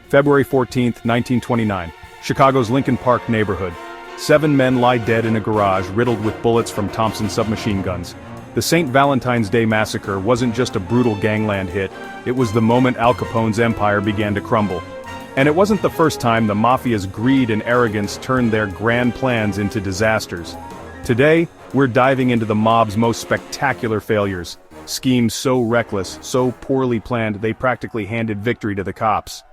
February 14, 1929, Chicago's Lincoln Park neighborhood. 7 men lie dead in a garage riddled with bullets from Thompson submachine guns. The St. Valentine's Day Massacre wasn't just a brutal gangland hit, it was the moment Al Capone's empire began to crumble. And it wasn't the first time the Mafia's greed and arrogance turned their grand plans into disasters. Today, we're diving into the mob's most spectacular failures. Schemes so reckless, so poorly planned, they practically handed victory to the cops.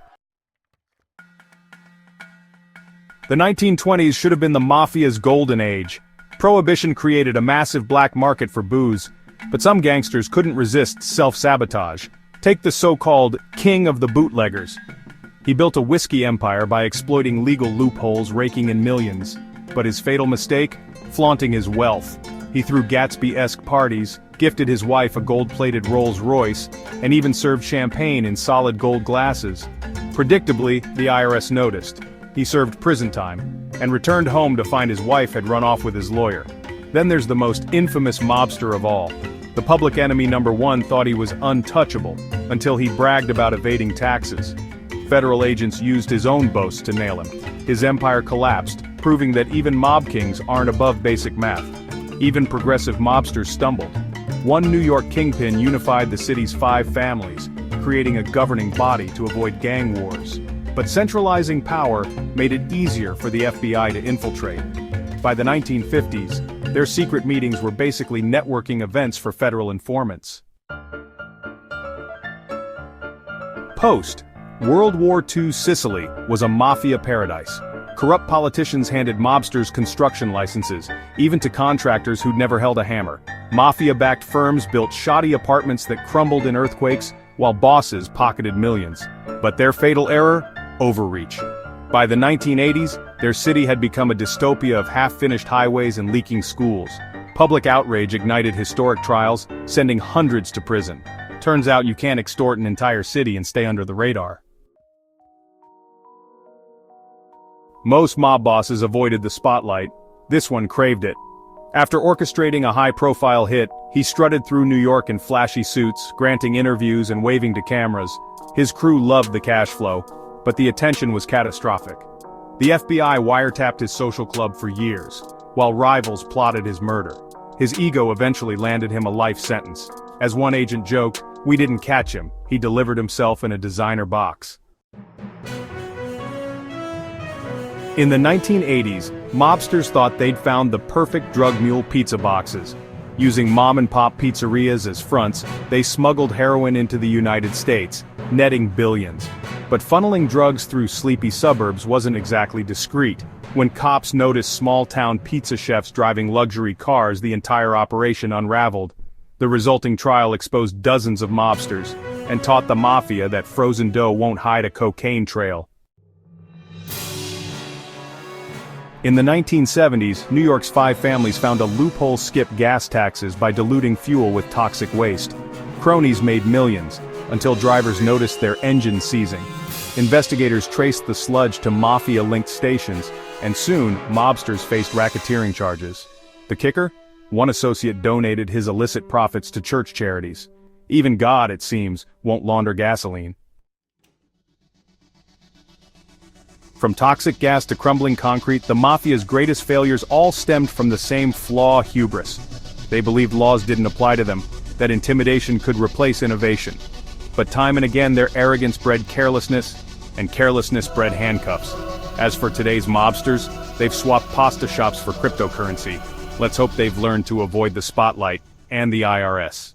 The 1920s should have been the Mafia's golden age. Prohibition created a massive black market for booze, but some gangsters couldn't resist self-sabotage. Take the so-called king of the bootleggers. He built a whiskey empire by exploiting legal loopholes, raking in millions. But his fatal mistake? Flaunting his wealth. He threw Gatsby-esque parties, gifted his wife a gold-plated Rolls-Royce, and even served champagne in solid gold glasses. Predictably, the IRS noticed. He served prison time, and returned home to find his wife had run off with his lawyer. Then there's the most infamous mobster of all. The public enemy number 1 thought he was untouchable, until he bragged about evading taxes. Federal agents used his own boasts to nail him. His empire collapsed, proving that even mob kings aren't above basic math. Even progressive mobsters stumbled. One New York kingpin unified the city's 5 families, creating a governing body to avoid gang wars. But centralizing power made it easier for the FBI to infiltrate. By the 1950s, their secret meetings were basically networking events for federal informants. Post-World War II Sicily was a mafia paradise. Corrupt politicians handed mobsters construction licenses, even to contractors who'd never held a hammer. Mafia-backed firms built shoddy apartments that crumbled in earthquakes, while bosses pocketed millions. But their fatal error? Overreach. By the 1980s, their city had become a dystopia of half-finished highways and leaking schools. Public outrage ignited historic trials, sending hundreds to prison. Turns out you can't extort an entire city and stay under the radar. Most mob bosses avoided the spotlight. This one craved it. After orchestrating a high-profile hit, he strutted through New York in flashy suits, granting interviews and waving to cameras. His crew loved the cash flow, but the attention was catastrophic. The FBI wiretapped his social club for years, while rivals plotted his murder. His ego eventually landed him a life sentence. As one agent joked, "We didn't catch him, he delivered himself in a designer box." In the 1980s, mobsters thought they'd found the perfect drug mule pizza boxes. Using mom-and-pop pizzerias as fronts, they smuggled heroin into the United States, netting billions. But funneling drugs through sleepy suburbs wasn't exactly discreet. When cops noticed small-town pizza chefs driving luxury cars, the entire operation unraveled. The resulting trial exposed dozens of mobsters, and taught the Mafia that frozen dough won't hide a cocaine trail. In the 1970s, New York's 5 families found a loophole skip gas taxes by diluting fuel with toxic waste. Cronies made millions, until drivers noticed their engines seizing. Investigators traced the sludge to Mafia-linked stations, and soon, mobsters faced racketeering charges. The kicker? One associate donated his illicit profits to church charities. Even God, it seems, won't launder gasoline. From toxic gas to crumbling concrete, the Mafia's greatest failures all stemmed from the same flaw: hubris. They believed laws didn't apply to them, that intimidation could replace innovation. But time and again their arrogance bred carelessness, and carelessness bred handcuffs. As for today's mobsters, they've swapped pasta shops for cryptocurrency. Let's hope they've learned to avoid the spotlight, and the IRS.